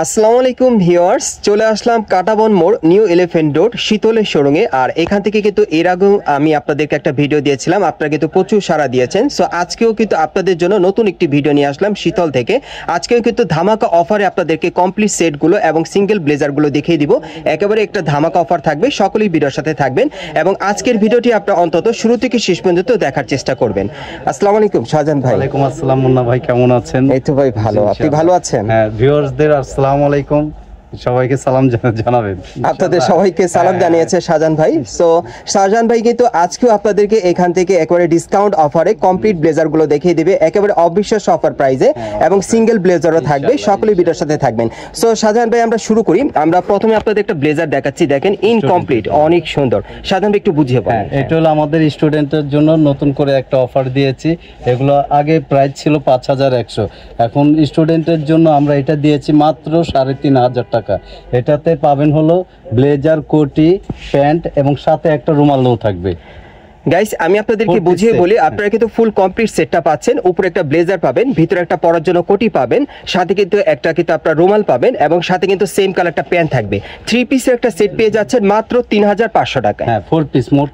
আসসালামু আলাইকুম ভিউয়ার্স, চলে আসলাম কাটাবন মোড় নিউ এলিফ্যান্ট রোড শীতলের শোরুমে। আর এখান থেকে কিন্তু এর আগেও আমি আপনাদেরকে একটা ভিডিও দিয়েছিলাম, আপনারা কিন্তু প্রচুর সাড়া দিয়েছেন। সো আজকেও কিন্তু আপনাদের জন্য নতুন একটি ভিডিও নিয়ে আসলাম শীতল থেকে। আজকেও কিন্তু ধামাকা অফারে আপনাদেরকে কমপ্লিট সেটগুলো এবং সিঙ্গেল ব্লেজারগুলো দেখিয়ে দিব। একেবারে একটা ধামাকা অফার থাকবে, সকলেই ভিডিওর সাথে থাকবেন এবং আজকের ভিডিওটি আপনারা অন্তত শুরু থেকে শেষ পর্যন্ত দেখার চেষ্টা করবেন। আসসালামু আলাইকুম শাহজাহান ভাই। ওয়ালাইকুম আসসালাম মুন্না ভাই, কেমন আছেন? এই তো ভাই ভালো, আপনি ভালো আছেন? হ্যাঁ, ভিউয়ার্সদের আসসালামু আলাইকুম, সবাইকে সালাম জানাবেন। আপনাদের সবাইকে সালাম জানিয়েছে শাহজাহান ভাই। সো শাহজাহান ভাই কিন্তু আজকেও আপনাদেরকে এখান থেকে একেবারে ডিসকাউন্ট অফারে কমপ্লিট ব্লেজার গুলো দেখিয়ে দিবে, একেবারে অবিশ্বাস্য অফার প্রাইসে এবং সিঙ্গেল ব্লেজারও থাকবে, সকলেই ভিডিওর সাথে থাকবেন। সো শাহজাহান ভাই আমরা শুরু করি। আমরা প্রথমে আপনাদের একটা ব্লেজার দেখাচ্ছি, দেখেন ইনকমপ্লিট, অনেক সুন্দর। শাহজাহান ভাই একটু বুঝিয়ে বলেন। এটা হলো আমাদের স্টুডেন্টের জন্য নতুন করে একটা অফার দিয়েছি। এগুলো আগে প্রাইস ছিল 5100, এখন স্টুডেন্টের জন্য আমরা এটা দিয়েছি মাত্র 3500 টাকা। এটাতে পাবেন হলো ব্লেজার, কোটি, প্যান্ট এবং সাথে একটা রুমালও থাকবে। গাইস আমি আপনাদেরকে বুঝিয়ে বলি, আপনারা কিন্তু ফুল কমপ্লিট সেটটা পাচ্ছেন। উপরে একটা ব্লেজার পাবেন, ভিতরে একটা পরার জন্য কোটি পাবেন, সাথে কিন্তু একটা আপনারা রুমাল পাবেন এবং সাথে কিন্তু সেম কালার একটা প্যান্ট থাকবে। 3 পিসের একটা সেট পেয়ে যাচ্ছেন মাত্র 3500 টাকায়। হ্যাঁ, 4 পিস, মোট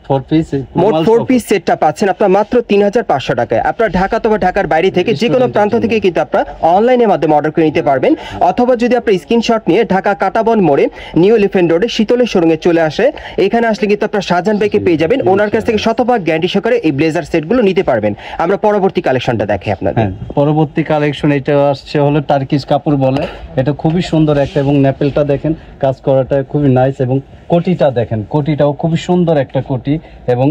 4 পিস সেটটা পাচ্ছেন আপনারা মাত্র 3500 টাকায়। আপনারা ঢাকা অথবা ঢাকার বাইরে থেকে যে কোনো প্রান্ত থেকে কিন্তু আপনারা অনলাইনের মাধ্যমে অর্ডার করে নিতে পারবেন, অথবা যদি আপনারা স্ক্রিনশট নিয়ে ঢাকা কাটাবন মোড়ে নিউ এলিফ্যান্ট রোডে শীতলের শোরুমে চলে আসে, এখানে আসলে কিন্তু আপনারা শাহজাহান ভাইকে পেয়ে যাবেন। ওনার কাছ থেকে গ্যারান্টি সহকারে এই ব্লেজার সেটগুলো নিতে পারবেন। আমরা পরবর্তী কালেকশনটা দেখাই আপনাদের। পরবর্তী কালেকশন এটা আসছে হলো টার্কিশ কাপড় বলে, এটা খুবই সুন্দর একটা, এবং নেপেলটা দেখেন কাজ করাটা খুবই নাইস, এবং কোটিটা দেখেন, কোটিটাও খুবই সুন্দর একটা কোটি, এবং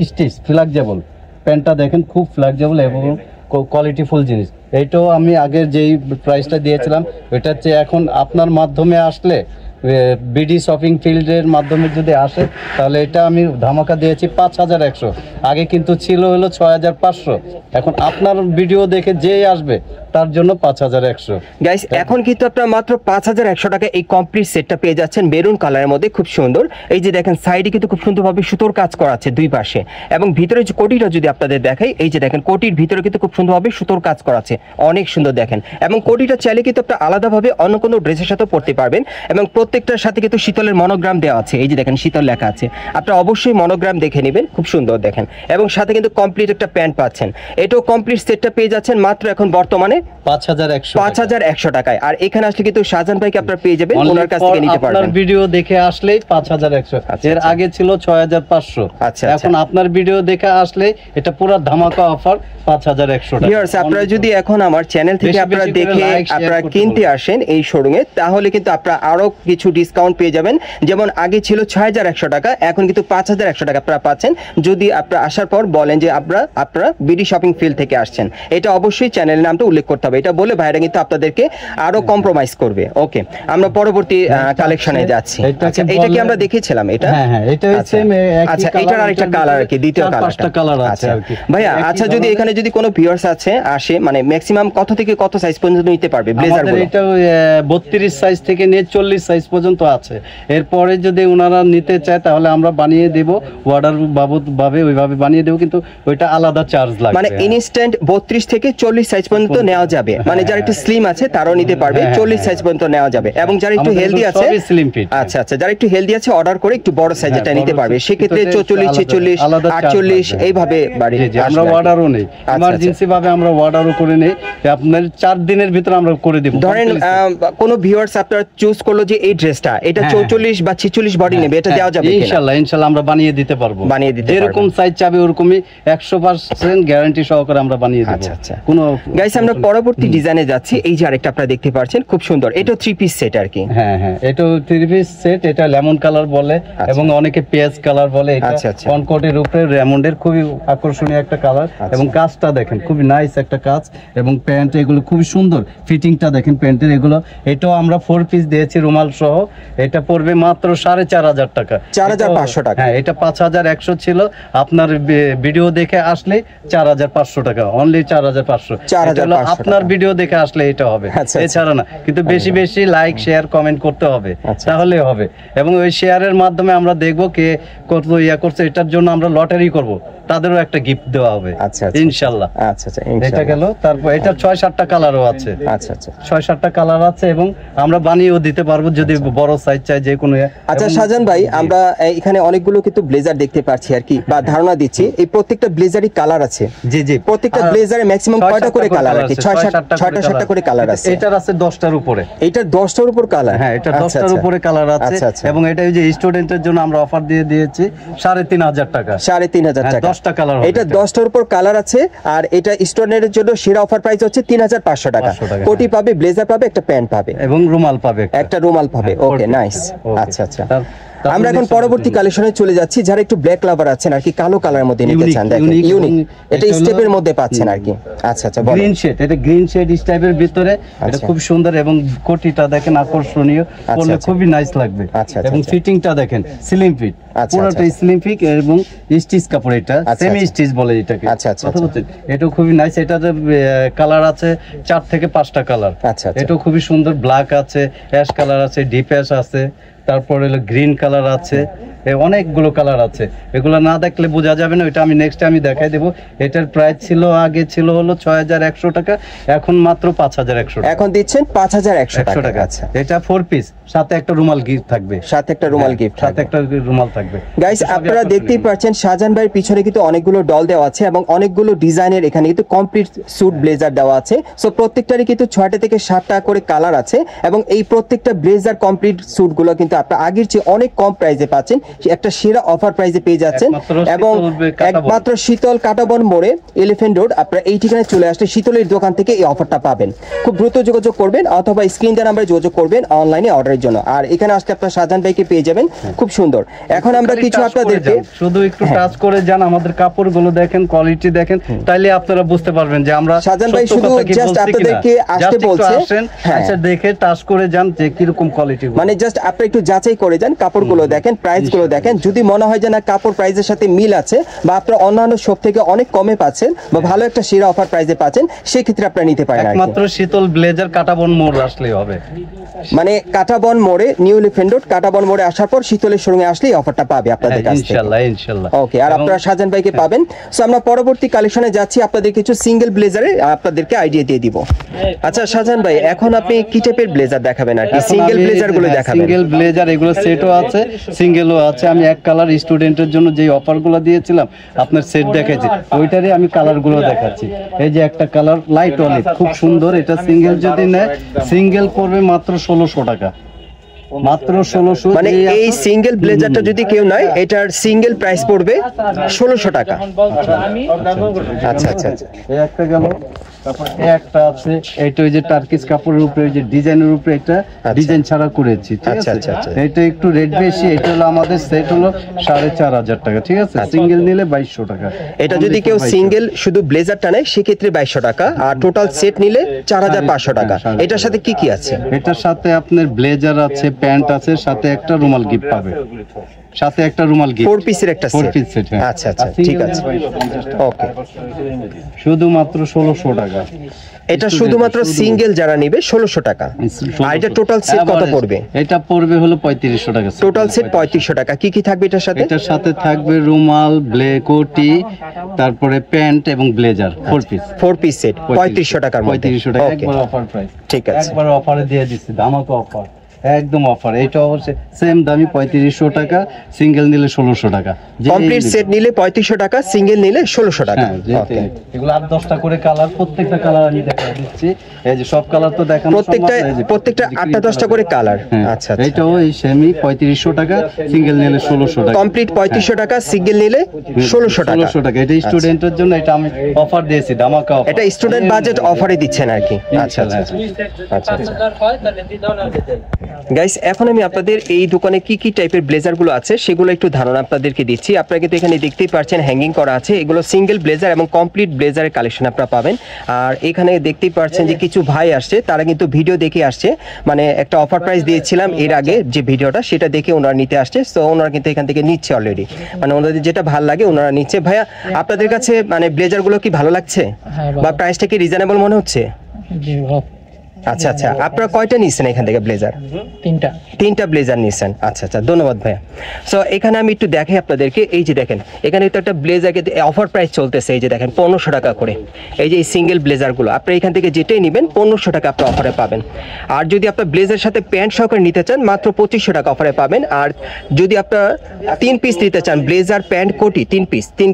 স্টিচ ফ্লেক্সিবল। প্যান্টটা দেখেন খুব ফ্লেক্সিবল এবং কোয়ালিটিফুল জিনিস। এইটাও আমি আগের যেই প্রাইসটা দিয়েছিলাম ওইটা হচ্ছে এখন আপনার মাধ্যমে আসলে বিডি শপিং ফিল্ডের মাধ্যমে যদি আসে তাহলে এটা আমি ধামাকা দিয়েছি 5100। আগে কিন্তু ছিল হলো 6500। এখন আপনার ভিডিও দেখে যেই আসবে তার জন্য 5100। গাইস এখন কিন্তু আপনারা মাত্র 5100 টাকা এই কমপ্লিট সেটটা পেয়ে যাচ্ছেন মেরুন কালারের মধ্যে, খুব সুন্দর। এই যে দেখেন সাইডে কিন্তু খুব সুন্দরভাবে সুতোর কাজ করা আছে দুই পাশে, এবং ভিতরে যে কোটিটা যদি আপনাদের দেখাই, এই যে দেখেন কোটির ভিতরে কিন্তু খুব সুন্দরভাবে সুতোর কাজ করা আছে, অনেক সুন্দর দেখেন। এবং কোটিটা চাইলে কিন্তু আপনারা আলাদাভাবে অন্য কোনো ড্রেসের সাথে পরতে পারবেন, এবং প্রত্যেকটার সাথে কিন্তু শীতলের মনোগ্রাম দেওয়া আছে। এই যে দেখেন শীতল লেখা আছে, আপনারা অবশ্যই মনোগ্রাম দেখে নেবেন, খুব সুন্দর দেখেন। এবং সাথে কিন্তু কমপ্লিট একটা প্যান্ট পাচ্ছেন। এটাও কমপ্লিট সেটটা পেয়ে যাচ্ছেন মাত্র এখন বর্তমানে 5100 টাকায়। আর এখানে আসলে কিন্তু শাহজাহান ভাইকে আপনারা পেয়ে যাবেন, ওনার কাছ থেকে নিতে পারবেন। আপনার ভিডিও দেখে আসলেই 5100, এর আগে ছিল 6500। আচ্ছা, এখন আপনার ভিডিও দেখে আসলে এটা পুরো ধামাকা অফার 5100 টাকা। ভিউয়ার্স আপনারা যদি এখন আমার চ্যানেল থেকে আপনারা দেখে আপনারা কিনতে আসেন এই শোরুমে, তাহলে কিন্তু আপনারা আরো কিছু ডিসকাউন্ট পেয়ে যাবেন। যেমন আগে ছিল 6100 টাকা, এখন কিন্তু 5100 টাকা আপনারা পাচ্ছেন, যদি আপনারা আসার পর বলেন যে আপনারা বিডি শপিং ফিল্ড থেকে আসছেন। এটা অবশ্যই চ্যানেলের নামটা উল্লেখ করতে হবে, এটা বলে ভাইরা কিন্তু আপনাদেরকে আরো কম্প্রোমাইজ করবে। ওকে, আমরা পরবর্তী কালেকশনে যাচ্ছি। আচ্ছা, এটা কি আমরা দেখেছিলাম? এটা হ্যাঁ, এটা সেম। আচ্ছা, এটার আরেকটা কালার আর কি, দ্বিতীয় কালার আছে আর কি ভাইয়া। আচ্ছা, যদি এখানে যদি কোনো ভিউয়ার্স আসে মানে ম্যাক্সিমাম কত থেকে কত সাইজ পর্যন্ত নিতে পারবে ব্লেজারগুলো? এটা 32 সাইজ থেকে নিয়ে 40 সাইজ পর্যন্ত আছে। এরপরে যদি ওনারা নিতে চায় তাহলে আমরা বানিয়ে দেব, অর্ডার বাবদ ভাবে ওইভাবে বানিয়ে দেব, কিন্তু ওইটা আলাদা চার্জ লাগবে। মানে ইনস্ট্যান্ট 32 থেকে 40 সাইজ পর্যন্ত নেওয়া যাবে, মানে যারা একটু স্লিম আছে তারাও নিতে পারবে, 40 সাইজ পর্যন্ত নেওয়া যাবে। এবং যারা একটু হেলদি আছে, আচ্ছা, যারা একটু হেলদি আছে অর্ডার করে একটু বড় সাইজটা নিতে পারবে, সেক্ষেত্রে 44, 46, 48 এইভাবে বাড়িয়ে আমরা অর্ডারও নেই, ইমার্জেন্সি ভাবে আমরা অর্ডারও করে নেই। আপনার 4 দিনের ভিতরে আমরা করে দেব। ধরেন কোন ভিউয়ার্স আপনারা চুজ করলো যে এই ড্রেসটা এটা 44 বা 46 বডি নেবে, এটা দেওয়া যাবে ইনশাআল্লাহ আমরা বানিয়ে দিতে পারবো, যেরকম সাইজ চাবে ওরকমই 100% গ্যারান্টি সহকারে আমরা বানিয়ে দেব। আচ্ছা কোন গাইস, আমরা পরবর্তী ডিজাইনে যাচ্ছি। এই যে আরেকটা আপনারা দেখতে পাচ্ছেন, খুব সুন্দর, এটা 3 পিস সেট আর কি। হ্যাঁ, এটা 3 পিস সেট। এটা লেমন কালার বলে এবং অনেকে পেঁয়াজ কালার বলে। এটা কনকটের উপরে রেমন্ডের খুবই আকর্ষণীয় একটা কালার, এবং কাজটা দেখেন খুবই নাইস একটা কাজ, এবং প্যান্ট এগুলো খুবই সুন্দর, ফিটিংটা দেখেন প্যান্টের এগুলো। এটাও আমরা 4 পিস দিয়েছি রুমাল সহ। এটা পড়বে মাত্র 4500 টাকা, 4500 টাকা। হ্যাঁ, এটা 5100 ছিল, আপনার ভিডিও দেখে আসলে 4500 টাকা, অনলি 4500। আপনার ভিডিও দেখে আসলে এটা হবে, এছাড়া না। কিন্তু বেশি বেশি লাইক শেয়ার কমেন্ট করতে হবে, তাহলে হবে। এবং ওই শেয়ারের মাধ্যমে আমরা দেখবো কে কত ইয়া করছে, এটার জন্য আমরা লটারি করব, তাদেরও একটা গিফট দেওয়া হবে ইনশাআল্লাহ। এটা গেল। তারপর এটা 6-7টা কালারও আছে। 6-7টা কালার আছে এবং আমরা বানিয়েও দিতে পারবো যদি বড় সাইজ চাই যে কোনো। আচ্ছা শাহজাহান ভাই, আমরা এখানে অনেকগুলো কিন্তু ব্লেজার দেখতে পাচ্ছি আর কি, বা ধারণা দিচ্ছি এই প্রত্যেকটা ব্লেজারই কালার আছে। জি জি, প্রত্যেকটা ব্লেজারে ম্যাক্সিমাম কয়টা করে কালার আছে? 6-7টা করে কালার আছে। এটার আছে 10টার উপরে। এটার 10টার উপর কালার? হ্যাঁ, এটা 10টার উপরে কালার আছে। এবং এটা এই যে স্টুডেন্টের জন্য আমরা অফার দিয়ে দিয়েছি 3,500 টাকা। 3,500 টাকা 10টা কালার। এটা 10টার উপর কালার আছে। আর এটা স্টুডেন্টের জন্য সেরা অফার প্রাইস হচ্ছে 3,500 টাকা। কোটি পাবে, ব্লেজার পাবে, একটা প্যান্ট পাবে এবং রুমাল পাবে, একটা রুমাল পাবে। ওকে, নাইস। আচ্ছা আচ্ছা, আমরা এখন পরবর্তী কালেকশনে চলে যাচ্ছি। যারা একটু ব্ল্যাক লাভার আছেন আর কি, কালো কালারের মধ্যে নিতে চান, দেখেন ইউনিক, এটা স্টেপের মধ্যে পাচ্ছেন আর কি। আচ্ছা আচ্ছা, গ্রিন শেড, এটা গ্রিন শেড স্টাইপের ভিতরে, এটা খুব সুন্দর এবং কোটিটা দেখেন আকর্ষণীয়, পরলে খুবই নাইস লাগবে। এবং ফিটিংটা দেখেন স্লিম ফিট, পুরোটা স্লিম ফিট এবং স্টিচ কাপড়, এটা সেমি স্টিচ বলে এটাকে। আচ্ছা আচ্ছা, এটা খুবই নাইস। এটাতে কালার আছে 4 থেকে 5টা কালার। আচ্ছা, এটা খুবই সুন্দর, ব্ল্যাক আছে, অ্যাশ কালার আছে, ডিপ অ্যাশ আছে, তারপর হলো গ্রিন কালার আছে, অনেকগুলো কালার আছে। এগুলো না দেখলে বোঝা যাবে না, এটা আমি নেক্সট আমি দেখাই দেবো। এটার প্রাইস ছিল আগে ছিল হলো 6,100 টাকা, এখন মাত্র 5,100 টাকা। এখন দিচ্ছেন 5,100 টাকা। আচ্ছা, এটা 4 পিস, সাথে একটা রুমাল গিফট থাকবে, সাথে একটা রুমাল থাকবে। গাইস, আপনারা দেখতেই পাচ্ছেন শাহজাহান ভাইয়ের পিছনে কিন্তু অনেকগুলো ডল দেওয়া আছে এবং অনেকগুলো ডিজাইনের এখানে কিন্তু কমপ্লিট স্যুট ব্লেজার দেওয়া আছে। সো প্রত্যেকটারই কিন্তু 6টা থেকে 7টা করে কালার আছে এবং এই প্রত্যেকটা ব্লেজার কমপ্লিট স্যুটগুলো কিন্তু আপনারা আগের চেয়ে অনেক কম প্রাইসে পাচ্ছেন, একটা সেরা অফার প্রাইসে পেয়ে যাচ্ছেন। এবং একমাত্র শীতল কাটাবন মোড়ে এলিফ্যান্ট রোড, আপনারা এই ঠিকানায় চলে আসলে শীতলের দোকান থেকে এই অফারটা পাবেন। খুব দ্রুত যোগাযোগ করবেন অথবা স্ক্রিন দেওয়া নাম্বারে যোগাযোগ করবেন অনলাইনে অর্ডারের জন্য। আর এখানে আসলে আপনারা শাহজাহান ভাইকে পেয়ে যাবেন, খুব সুন্দর। এখন আমরা কিছু আপনাদেরকে শুধু একটু টাচ করে যান, আমাদের কাপড়গুলো দেখেন, কোয়ালিটি দেখেন, তাইলে আপনারা বুঝতে পারবেন যে আমরা শাহজাহান ভাই শুধু জাস্ট আপনাদেরকে আসতে বলছে, আচ্ছা দেখে টাচ করে যান যে কিরকম কোয়ালিটি, মানে জাস্ট আপনি একটু যাচাই করে যান, কাপড়গুলো দেখেন, প্রাইসগুলো দেখেন। যদি মনে হয় যে না কাপড় প্রাইসের সাথে মিল আছে বা আপনারা অন্যান্য শপ থেকে অনেক কমে পাচ্ছেন বা ভালো একটা সেরা অফার প্রাইসে পাচ্ছেন, সেই ক্ষেত্রে আপনারা নিতে পারেন। একমাত্র শীতল ব্লেজার কাটাবন মোড় আসলেই হবে, মানে কাটাবন মোড়ে, নিউ এলিফ্যান্ট রোড কাটাবন মোড়ে আসার পর শীতলের শোরুমে আসলেই অফারটা পাবে আপনাদের কাছ থেকে ইনশাআল্লাহ ইনশাআল্লাহ। ওকে, আর আপনারা শাহজাহান ভাইকে পাবেন। সো আমরা পরবর্তী কালেকশনে যাচ্ছি, আপনাদের কিছু সিঙ্গেল ব্লেজারে আপনাদেরকে আইডিয়া দিয়ে দিব। আচ্ছা শাহজাহান ভাই, এখন আপনি কি টাইপের ব্লেজার দেখাবেন আর কি? সিঙ্গেল ব্লেজার গুলো দেখাবেন? সিঙ্গেল ব্লেজার এগুলো সেটও আছে, সিঙ্গেলও আছে। আমি এক কালার স্টুডেন্টের জন্য যে অফারগুলো দিয়েছিলাম, আপনার সেট দেখাচ্ছি, ওইটারই আমি কালারগুলো দেখাচ্ছি। এই যে একটা কালার লাইট অলিভ, খুব সুন্দর। এটা সিঙ্গেল যদি নেয়, সিঙ্গেল পড়বে মাত্র 1,600 টাকা, মাত্র 1,600। মানে এই সিঙ্গেল ব্লেজারটা যদি কেউ নেয়, এটার সিঙ্গেল প্রাইস পড়বে 1,600 টাকা। আচ্ছা আচ্ছা, এই একটা গেল। তারপর একটা আছে, এটা ওই যে টার্কিশ কাপড়ের উপরে ওই যে ডিজাইনের উপরে, এটা ডিজাইন ছাড়া করেছি, ঠিক আছে। এটা একটু রেট বেশি, এটা হলো আমাদের সেট হলো 4,500 টাকা, ঠিক আছে। সিঙ্গেল নিলে 2,200 টাকা। এটা যদি কেউ সিঙ্গেল শুধু ব্লেজারটা নেয় সেক্ষেত্রে 2,200 টাকা, আর টোটাল সেট নিলে 4,500 টাকা। এটার সাথে কি কি আছে? এটার সাথে আপনার ব্লেজার আছে, প্যান্ট আছে, সাথে একটা রুমাল গিফট পাবে, সাথে একটা রুমাল গিফট, 4 পিসের একটা সেট। আচ্ছা আচ্ছা, ঠিক আছে। ওকে, শুধুমাত্র 1,600 টাকা। এটা শুধুমাত্র সিঙ্গেল যারা নেবে 1,600 টাকা। আর এটা টোটাল সেট কত পড়বে? এটা পড়বে হলো 3,500 টাকা। টোটাল সেট 3,500 টাকা। কি কি থাকবে এটার সাথে? এটার সাথে থাকবে রুমাল, কোটি, তারপরে প্যান্ট এবং ব্লেজার, 4 পিস সেট 3,500 টাকার মধ্যে। 3,500 টাকা একবার অফার প্রাইস। ঠিক আছে, একবার অফারে দিয়ে দিচ্ছি, ধামাকা অফার, একদম অফার। এটা অবশ্যই সেম দামি 3,500 টাকা, সিঙ্গেল নিলে 1,600 টাকা। কমপ্লিট সেট নিলে 3,500 টাকা, সিঙ্গেল নিলে 1,600 টাকা। ওকে, এগুলো 8-10টা করে কালার, প্রত্যেকটা কালার আমি দেখাই দিচ্ছি। এই যে সব কালার তো দেখানো, প্রত্যেকটা 8-10টা করে কালার। আচ্ছা, এটাও এই সেমি 3,500 টাকা, সিঙ্গেল নিলে 1,600 টাকা। কমপ্লিট 3,500 টাকা, সিঙ্গেল নিলে 1,600 টাকা। 1,600 টাকা। এটা স্টুডেন্টের জন্য, এটা আমি অফার দিয়েছি, ধামাকা অফার। এটা স্টুডেন্ট বাজেট অফারে দিচ্ছেন আর কি। আচ্ছা আচ্ছা আচ্ছা। গাইস, এখন আমি আপনাদের এই দোকানে কি কি টাইপের ব্লেজার গুলো আছে সেগুলো একটু ধারণা আপনাদেরকে দিচ্ছি। আপনারা কিন্তু এখানে দেখতেই পাচ্ছেন হ্যাঙ্গিং করা আছে, এগুলো সিঙ্গেল ব্লেজার এবং কমপ্লিট ব্লেজারের কালেকশন আপনারা পাবেন। আর এখানে দেখতেই পাচ্ছেন যে কিছু ভাই আসছে, তারা কিন্তু ভিডিও দেখে আসছে, মানে একটা অফার প্রাইস দিয়েছিলাম এর আগে যে ভিডিওটা, সেটা দেখে ওনারা নিতে আসছে। তো ওনারা কিন্তু এখান থেকে নিচ্ছে অলরেডি, মানে ওনাদের যেটা ভালো লাগে ওনারা নিচ্ছে। ভাইয়া, আপনাদের কাছে মানে ব্লেজার গুলো কি ভালো লাগছে বা প্রাইসটা কি রিজনেবল মনে হচ্ছে? আচ্ছা আচ্ছা, আপনারা কয়টা নিচ্ছেন এখান থেকে ব্লেজার? তিনটা ব্লেজার নিচ্ছেন। আচ্ছা আচ্ছা, ধন্যবাদ ভাইয়া। সো এখানে আমি একটু দেখাই আপনাদেরকে, এই যে দেখেন এখানে তো একটা ব্লেজারকে অফার প্রাইস চলতেছে, এই যে দেখেন 1500 টাকা করে। এই যে এই সিঙ্গেল ব্লেজারগুলো আপনারা এখান থেকে যেটাই নেবেন 1500 টাকা আপনার অফারে পাবেন। আর যদি আপনার ব্লেজারের সাথে প্যান্ট সহকারে নিতে চান মাত্র 2500 টাকা অফারে পাবেন। আর যদি আপনার 3 পিস নিতে চান, ব্লেজার প্যান্ট কোটি 3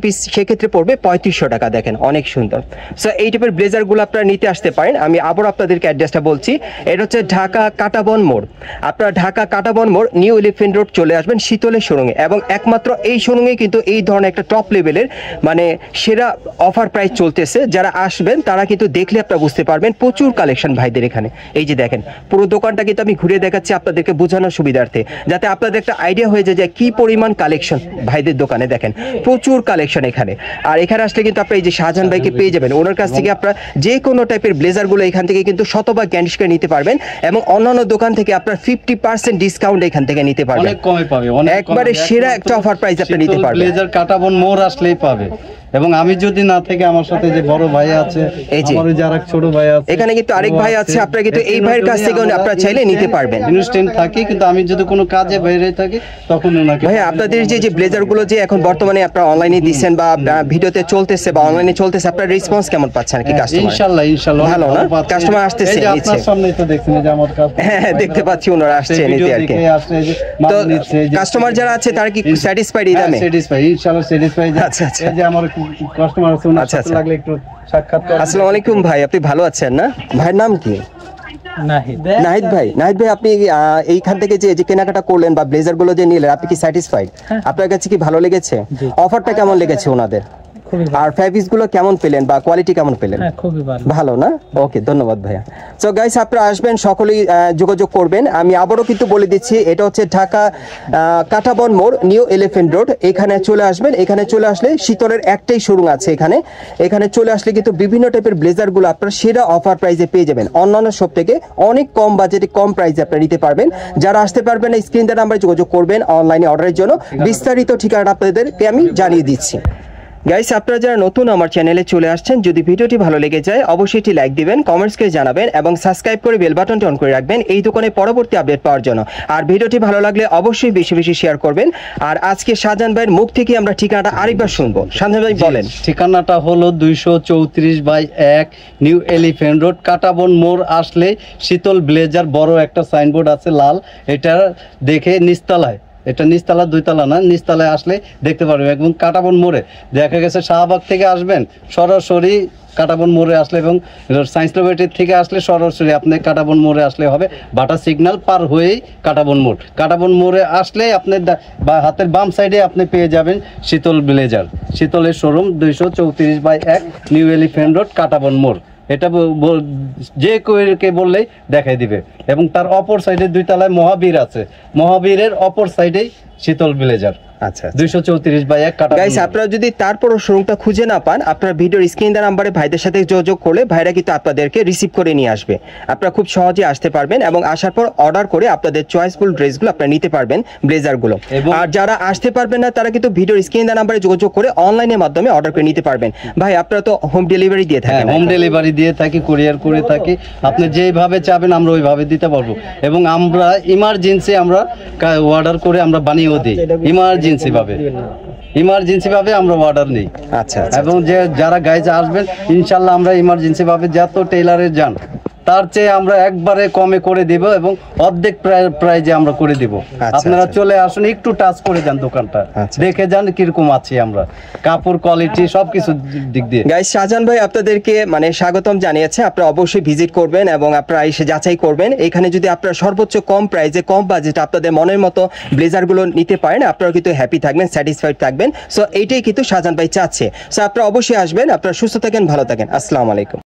পিস সেক্ষেত্রে পড়বে 3500 টাকা। দেখেন অনেক সুন্দর। সো এই টাইপের ব্লেজারগুলো আপনারা নিতে আসতে পারেন। আমি আবার আপনাদেরকে অ্যাড্রেসটা বলছি, এটা হচ্ছে ঢাকা কাঁটাবন মোড়। আপনারা ঢাকা কাঁটাবন মোড় নিউ এলিফ্যান্ট রোড চলে আসবেন শীতলের শোরুমে, এবং একমাত্র এই শোরুমে কিন্তু এই ধরনের একটা টপ লেভেলের মানে সেরা অফার প্রাইস চলতেছে। যারা আসবেন তারা কিন্তু দেখলে আপনারা বুঝতে পারবেন, প্রচুর কালেকশন ভাইদের এখানে। এই যে দেখেন পুরো দোকানটা কিন্তু আমি ঘুরে দেখাচ্ছি আপনাদেরকে বোঝানোর সুবিধার্থে, যাতে আপনাদের একটা আইডিয়া হয়ে যায় যে কি পরিমাণ কালেকশন ভাইদের দোকানে। দেখেন প্রচুর কালেকশন এখানে। আর এখানে আসলে কিন্তু আপনি এই যে শাহজাহান ভাইকে পেয়ে যাবেন, ওনার কাছ থেকে আপনারা যে কোনো টাইপের ব্লেজারগুলো এখান থেকে কিন্তু শতভাগ গ্যারান্টি নিতে পারবেন, এবং অন্যান্য দোকান থেকে আপনার 50% ডিসকাউন্ট এখান থেকে নিতে পারবেন। অনেক কমে পাবে, একবারে সেরা একটা অফার প্রাইস আপনি নিতে পারবেন। ব্লেজার কাঁটাবন মোড় আসলেই পাবে। এবং আমি যদি না থেকে আমার সাথে যে বড় ভাই আছে, আমার ওই যারা ছোট ভাই আছে, এখানে কিন্তু আরেক ভাই আছে, আপনারা কিন্তু এই ভাইয়ের কাছ থেকে আপনারা চাইলে নিতে পারবেন। ইনস্ট্যান্ট থাকি, কিন্তু আমি যদি কোনো কাজে বাইরে থাকি তখন ওনাকে ভাই আপনাদের যে ব্লেজারগুলো যে এখন বর্তমানে আপনারা অনলাইনে দিচ্ছেন বা ভিডিওতে চলতেছে বা অনলাইনে চলতেছে, আপনার রেসপন্স কেমন পাচ্ছেন কি কাস্টমার? ইনশাআল্লাহ ভালো না? কাস্টমার আসতেছে নিচে, আপনার সামনেই তো দেখছেন যে আমার কাছে, হ্যাঁ দেখতে পাচ্ছি ওনারা আসছে নিতে আর কি। তো কাস্টমার যারা আছে তারা কি স্যাটিসফাইড এই দামে? স্যাটিসফাইড, ইনশাআল্লাহ স্যাটিসফাইড। আচ্ছা আচ্ছা, এই যে আমার কাস্টমার আছে, ওনার সাথে লাগলে একটু সাক্ষাৎ করুন। আসসালামু আলাইকুম ভাই, আপনি ভালো আছেন না? ভাইয়ের নাম কি? নাহিদ ভাই। নাহিদ ভাই, আপনি এইখান থেকে যে কেনাকাটা করলেন বা ব্লেজার গুলো যে নিলেন, আপনি কি স্যাটিসফাইড? আপনার কাছে কি ভালো লেগেছে? অফারটা কেমন লেগেছে ওনাদের? আর ফেব্রিক্স গুলো কেমন পেলেন বা কোয়ালিটি কেমন পেলেন? খুবই ভালো না? ওকে, ধন্যবাদ ভাইয়া। সো গাইস, আপনারা আসবেন, সকলেই যোগাযোগ করবেন। আমি আবারও কিন্তু বলে দিচ্ছি, এটা হচ্ছে ঢাকা কাঁটাবন মোড় নিউ এলিফ্যান্ট রোড। এখানে চলে আসবেন। এখানে চলে আসলে শীতলের একটাই শোরুম আছে এখানে চলে আসলে কিন্তু বিভিন্ন টাইপের ব্লেজারগুলো আপনারা সেরা অফার প্রাইসে পেয়ে যাবেন। অন্যান্য সব থেকে অনেক কম বাজেটে কম প্রাইসে আপনারা নিতে পারবেন। যারা আসতে পারবেন না, স্ক্রিন দেওয়া নাম্বারে যোগাযোগ করবেন অনলাইনে অর্ডারের জন্য। বিস্তারিত ঠিকানাটা আপনাদেরকে আমি জানিয়ে দিচ্ছি। গাইস, আপনারা যারা নতুন আমার চ্যানেলে চলে আসছেন, যদি ভিডিওটি ভালো লেগে যায় অবশ্যই একটি লাইক দিবেন, কমেন্টস করে জানাবেন এবং সাবস্ক্রাইব করে বেল বাটনটি অন করে রাখবেন এই দোকানে পরবর্তী আপডেট পাওয়ার জন্য। আর ভিডিওটি ভালো লাগলে অবশ্যই বেশি বেশি শেয়ার করবেন। আর আজকে শাহজাহান ভাইয়ের মুখ থেকে আমরা ঠিকানাটা আরেকবার শুনবো। শাহজাহান ভাই বলেন। ঠিকানাটা হলো 234/1 নিউ এলিফ্যান্ট রোড, কাঁটাবন মোড় আসলে শীতল ব্লেজার বড় একটা সাইনবোর্ড আছে লাল, এটা দেখে নিচতলায়, এটা নিচতলা, 2 তলা না, নিচতলায় আসলে দেখতে পারবেন। এবং কাঁটাবন মোড়ে দেখা গেছে শাহবাগ থেকে আসবেন, সরাসরি কাঁটাবন মোড়ে আসলে, এবং সায়েন্স ল্যাবরেটরি থেকে আসলে সরাসরি আপনি কাঁটাবন মোড়ে আসলে হবে। বাটা সিগন্যাল পার হয়েই কাঁটাবন মোড়। কাঁটাবন মোড়ে আসলে আপনি বা হাতের বাম সাইডে আপনি পেয়ে যাবেন শীতল ব্লেজার, শীতলের showroom, 234/1 new elephant road, Kataban মোড়। এটা যে কেউকে বললেই দেখাই দিবে। এবং তার অপর সাইডে 2 তলায় মহাবীর আছে, মহাবীরের অপর সাইডেই শীতল ব্লেজার। আচ্ছা, 234/1 কাটা। গাইস, আপনারা যদি তারপরও শোরুমটা খুঁজে না পান, আপনারা ভিডিওর স্ক্রিন দেওয়া নাম্বারে ভাইদের সাথে যোগাযোগ করলে ভাইরা কিন্তু আপনাদেরকে রিসিভ করে নিয়ে আসবে। আপনারা খুব সহজে আসতে পারবেন এবং আসার পর অর্ডার করে আপনাদের চয়েসফুল ড্রেসগুলো আপনারা নিতে পারবেন, ব্লেজারগুলো। আর যারা আসতে পারবেন না তারা কিন্তু ভিডিওর স্ক্রিন দেওয়া নাম্বারে যোগাযোগ করে অনলাইনের মাধ্যমে অর্ডার করে নিতে পারবেন। ভাই, আপনারা তো হোম ডেলিভারি দিয়ে থাকেন? হোম ডেলিভারি দিয়ে থাকি, কুরিয়ার করে থাকি। আপনি যেভাবে চাবেন আমরা ওইভাবে দিতে পারবো। এবং আমরা ইমার্জেন্সি আমরা অর্ডার করে আমরা বানিয়েও দিই, ইমার্জেন্সি ভাবে আমরা অর্ডার নিই। আচ্ছা, এবং যারা গাইজ আসবেন ইনশাল্লাহ আমরা ইমার্জেন্সি ভাবে যত টেইলারে যান তার চেয়ে আমরা একবারে কমে করে দিব এবং অর্ধেক প্রাইজে আমরা করে দিব। আপনারা চলে আসুন, একটু টাচ করে যান দোকানটা, দেখে যান কিরকম আছি আমরা, কাপড় কোয়ালিটি সবকিছু দিক দিয়ে। গাইস, শাহজাহান ভাই আপনাদেরকে মানে স্বাগতম জানিয়েছে। আপনারা অবশ্যই ভিজিট করবেন এবং আপনারা এসে যাচাই করবেন। এখানে যদি আপনারা সর্বোচ্চ কম প্রাইজে কম বাজেটে আপনাদের মনের মতো ব্লেজারগুলো নিতে পারেন, আপনারা কিন্তু হ্যাপি থাকবেন, স্যাটিসফাইড থাকবেন। সো এইটাই কিন্তু শাহজাহান ভাই চাচ্ছে। সো আপনারা অবশ্যই আসবেন। আপনারা সুস্থ থাকেন, ভালো থাকেন। আসসালামু আলাইকুম।